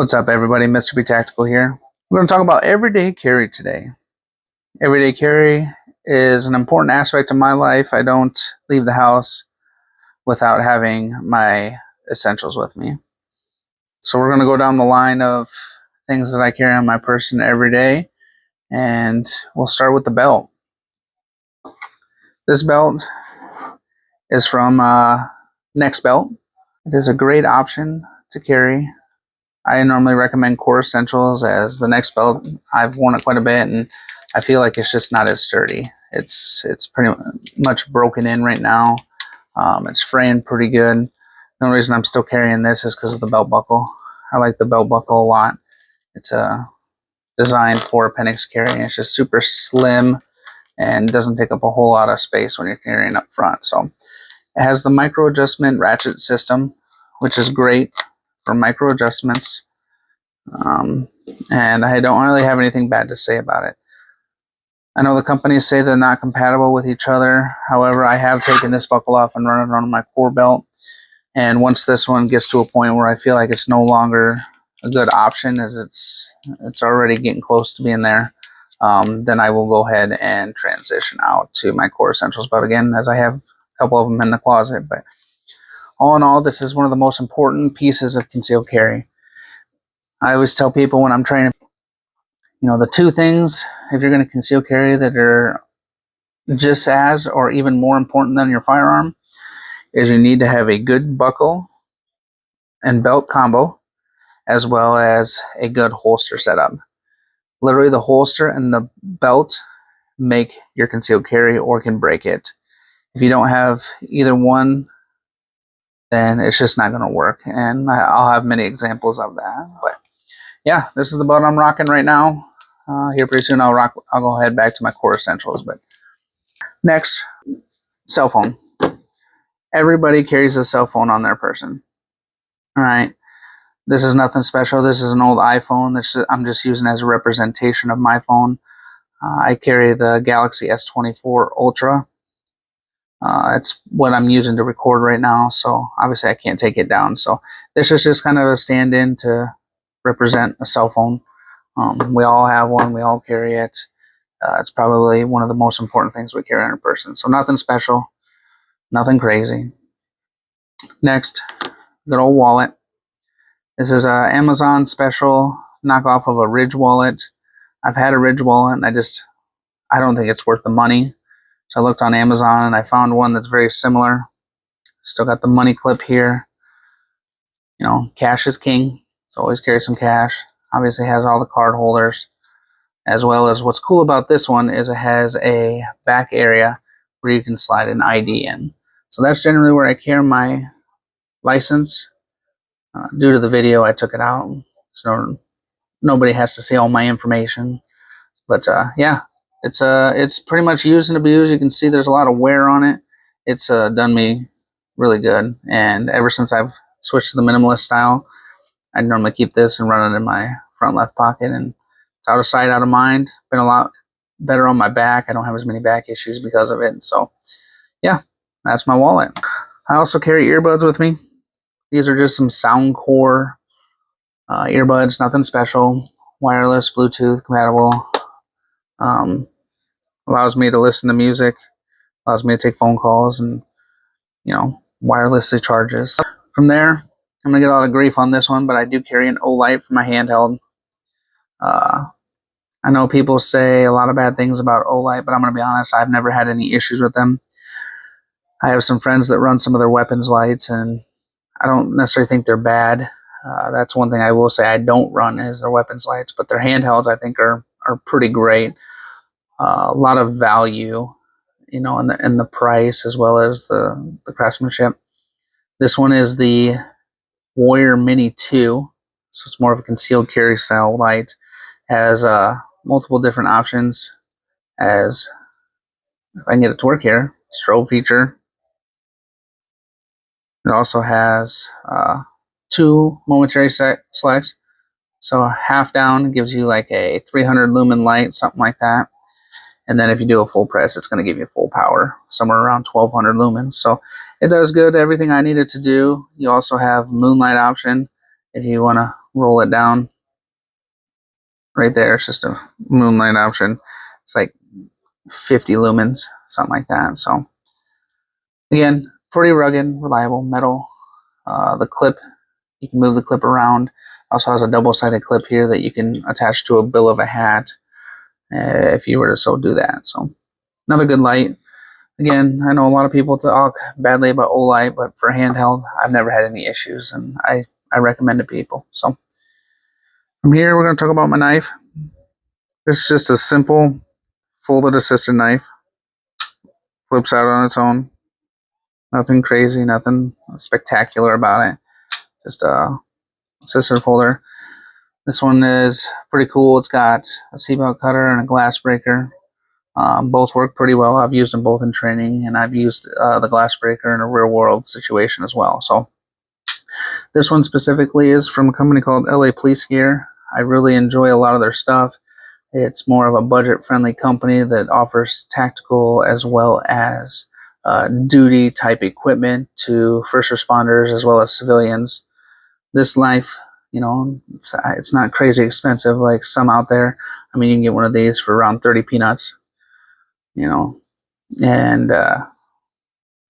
What's up, everybody? Mr. B Tactical here. We're going to talk about everyday carry today. Everyday carry is an important aspect of my life. I don't leave the house without having my essentials with me. So we're going to go down the line of things that I carry on my person every day, and we'll start with the belt. This belt is from NexBelt. It is a great option to carry. I normally recommend Core Essentials as the NexBelt. I've worn it quite a bit, and I feel like it's just not as sturdy. It's pretty much broken in right now. It's fraying pretty good. The only reason I'm still carrying this is because of the belt buckle. I like the belt buckle a lot. It's designed for appendix carry, and it's just super slim and doesn't take up a whole lot of space when you're carrying up front. So it has the micro adjustment ratchet system, which is great for micro adjustments, and I don't really have anything bad to say about it. I know the companies say they're not compatible with each other. However, I have taken this buckle off and run it on my core belt, and once this one gets to a point where I feel like it's no longer a good option, as it's already getting close to being there, then I will go ahead and transition out to my Core Essentials belt again, as I have a couple of them in the closet. But all in all, this is one of the most important pieces of concealed carry. I always tell people when I'm training, the two things, if you're going to conceal carry, that are just as or even more important than your firearm, is you need to have a good buckle and belt combo, as well as a good holster setup. Literally, the holster and the belt make your concealed carry or can break it. If you don't have either one, then it's just not going to work. And I'll have many examples of that. But yeah, this is the belt I'm rocking right now. Here pretty soon I'll go ahead back to my Core Essentials. But next, cell phone. Everybody carries a cell phone on their person. All right. This is nothing special. This is an old iPhone. I'm just using as a representation of my phone. I carry the Galaxy S24 Ultra. It's what I'm using to record right now, so obviously I can't take it down. So this is just kind of a stand-in to represent a cell phone. We all have one. We all carry it. It's probably one of the most important things we carry on a person. So nothing special, nothing crazy. Next, good old wallet. This is an Amazon special knockoff of a Ridge wallet. I've had a Ridge wallet, and I don't think it's worth the money. So I looked on Amazon and I found one that's very similar. Still got the money clip here. Cash is king. So always carry some cash. Obviously has all the card holders, as well as what's cool about this one is it has a back area where you can slide an ID in. So that's generally where I carry my license. Due to the video, I took it out, so nobody has to see all my information. But yeah. It's pretty much used and abused. You can see there's a lot of wear on it. It's done me really good. And ever since I've switched to the minimalist style, I normally keep this and run it in my front left pocket. And it's out of sight, out of mind. Been a lot better on my back. I don't have as many back issues because of it. So yeah, that's my wallet. I also carry earbuds with me. These are just some Soundcore earbuds, nothing special. Wireless, Bluetooth compatible. Allows me to listen to music, allows me to take phone calls, and wirelessly charges. From there, I'm gonna get a lot of grief on this one, but I do carry an Olight for my handheld. I know people say a lot of bad things about Olight, but I'm gonna be honest, I've never had any issues with them. I have some friends that run some of their weapons lights, and I don't necessarily think they're bad. That's one thing I will say I don't run is their weapons lights, but their handhelds I think are pretty great. A lot of value, in the price, as well as the craftsmanship. This one is the Warrior Mini 2, so it's more of a concealed carry style light. Has multiple different options, as if I can get it to work here, strobe feature. It also has 2 momentary selects, so half down gives you like a 300 lumen light, something like that. And then if you do a full press, it's going to give you full power, somewhere around 1200 lumens. So it does good, everything I needed to do. You also have moonlight option if you want to roll it down. Right there, it's just a moonlight option. It's like 50 lumens, something like that. So again, pretty rugged, reliable metal. The clip, you can move the clip around. Also has a double-sided clip here that you can attach to a bill of a hat if you were to so do that. So another good light. Again, I know a lot of people talk badly about Olight, but for handheld, I've never had any issues, and I recommend it to people. So from here, we're going to talk about my knife. This is just a simple folded assisted knife. Flips out on its own. Nothing crazy, nothing spectacular about it. Just a assisted folder. This one is pretty cool. It's got a seatbelt cutter and a glass breaker. Both work pretty well. I've used them both in training, and I've used the glass breaker in a real world situation as well. So this one specifically is from a company called LAPG. I really enjoy a lot of their stuff. It's more of a budget-friendly company that offers tactical as well as duty type equipment to first responders as well as civilians. This knife, you know, it's not crazy expensive like some out there. I mean, you can get one of these for around 30 peanuts, you know, and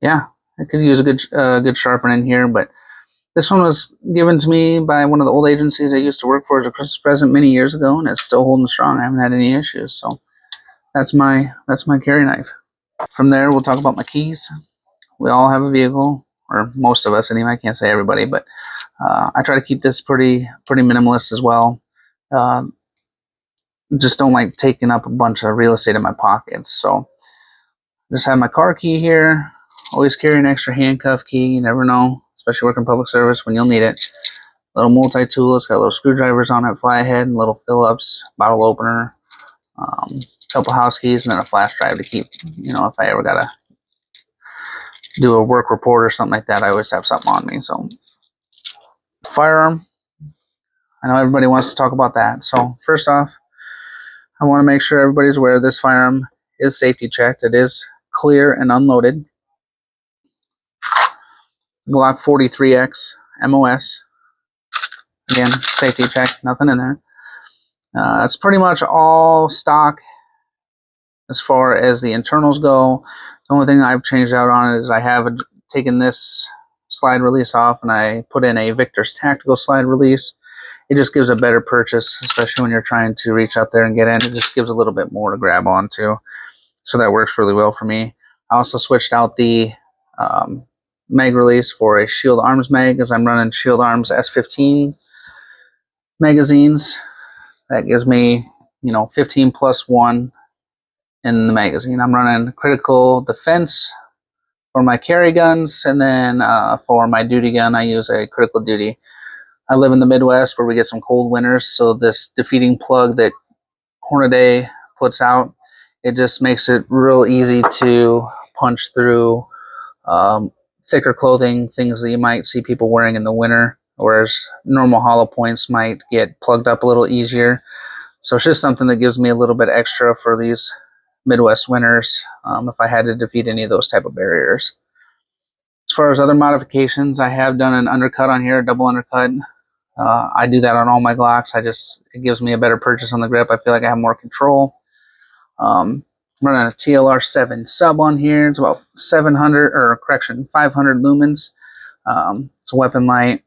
yeah, I could use a good sharpening here, but this one was given to me by one of the old agencies I used to work for as a Christmas present many years ago, and it's still holding strong. I haven't had any issues, so that's my carry knife. From there, we'll talk about my keys. We all have a vehicle, or most of us anyway. I can't say everybody, but I try to keep this pretty minimalist as well. Just don't like taking up a bunch of real estate in my pockets, so just have my car key here. Always carry an extra handcuff key. You never know, especially working public service when you'll need it. Little multi-tool. It's got little screwdrivers on it, fly ahead, and little Phillips, bottle opener, couple house keys, and then a flash drive to keep, you know, if I ever gotta do a work report or something like that, I always have something on me. So firearm, I know everybody wants to talk about that. So first off, I want to make sure everybody's aware this firearm is safety checked. It is clear and unloaded. Glock 43X MOS. Again, safety check, nothing in there. It's pretty much all stock as far as the internals go. The only thing I've changed out on it is I have taken this slide release off and I put in a Victor's Tactical slide release. It just gives a better purchase, especially when you're trying to reach out there and get in. It just gives a little bit more to grab onto. So that works really well for me. I also switched out the mag release for a Shield Arms mag, as I'm running Shield Arms S15 magazines. That gives me, you know, 15 plus 1 in the magazine. I'm running critical defense for my carry guns, and then for my duty gun, I use a critical duty. I live in the Midwest where we get some cold winters, so this defeating plug that Hornaday puts out, it just makes it real easy to punch through thicker clothing, things that you might see people wearing in the winter, whereas normal hollow points might get plugged up a little easier. So it's just something that gives me a little bit extra for these Midwest winters if I had to defeat any of those type of barriers. As far as other modifications, I have done an undercut on here, a double undercut. I do that on all my Glocks. It gives me a better purchase on the grip. I feel like I have more control. I'm running a TLR 7 sub on here. It's about 500 lumens. It's a weapon light.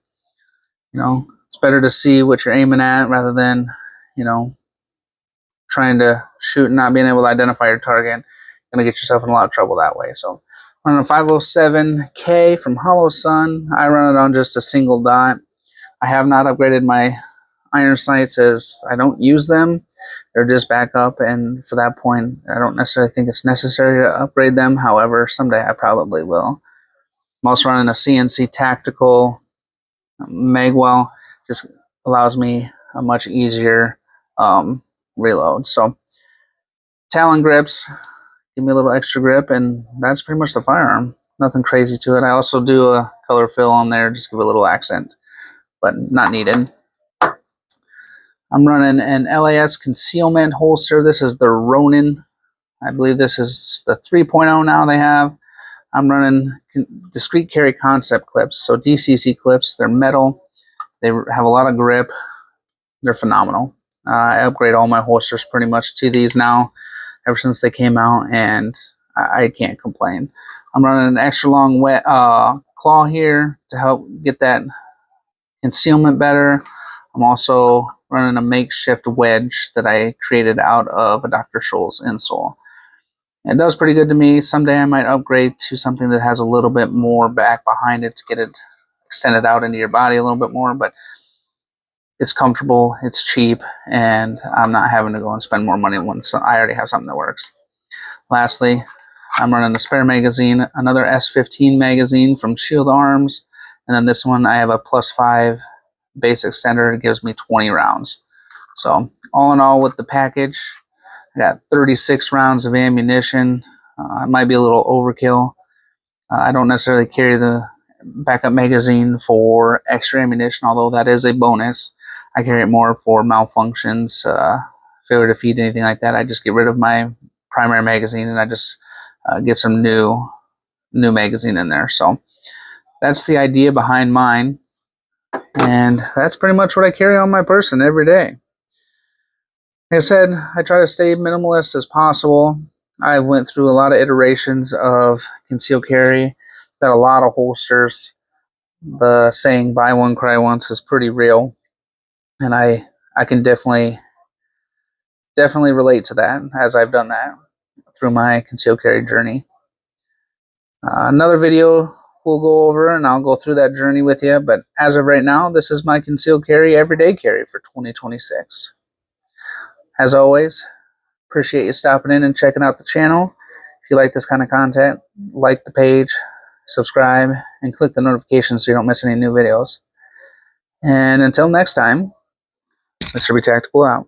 You know, it's better to see what you're aiming at rather than, you know, trying to shoot and not being able to identify your target. You're going to get yourself in a lot of trouble that way. So I'm running a 507K from Holosun. I run it on just a single dot. I have not upgraded my iron sights as I don't use them. They're just backup, and for that point, I don't necessarily think it's necessary to upgrade them. However, someday I probably will. I'm also running a CNC Tactical Magwell. Just allows me a much easier reload. So Talon grips give me a little extra grip, and that's pretty much the firearm. Nothing crazy to it. I also do a color fill on there, just give a little accent, but not needed. I'm running an LAS Concealment holster. This is the Ronin. I believe this is the 3.0 now they have. I'm running discrete carry concept clips. So DCC clips, they're metal. They have a lot of grip. They're phenomenal. I upgrade all my holsters pretty much to these now, ever since they came out, and I can't complain. I'm running an extra long wet claw here to help get that concealment better. I'm also running a makeshift wedge that I created out of a Dr. Scholl's insole. It does pretty good to me. Someday I might upgrade to something that has a little bit more back behind it to get it extended out into your body a little bit more, but it's comfortable, it's cheap, and I'm not having to go and spend more money once I already have something that works. Lastly, I'm running a spare magazine, another S15 magazine from Shield Arms, and then this one I have a +5 base extender. It gives me 20 rounds. So all in all, with the package, I got 36 rounds of ammunition. It might be a little overkill. I don't necessarily carry the backup magazine for extra ammunition, although that is a bonus. I carry it more for malfunctions, failure to feed, anything like that. I just get rid of my primary magazine and I just get some new magazine in there. So that's the idea behind mine, and that's pretty much what I carry on my person every day. Like I said, I try to stay minimalist as possible. I went through a lot of iterations of concealed carry. Got a lot of holsters. The saying "buy one, cry once" is pretty real, and I can definitely relate to that, as I've done that through my concealed carry journey. Another video we'll go over, and I'll go through that journey with you. But as of right now, this is my concealed carry everyday carry for 2026. As always, appreciate you stopping in and checking out the channel. If you like this kind of content, like the page, subscribe, and click the notifications so you don't miss any new videos. And until next time, Mr. Be Tactical out.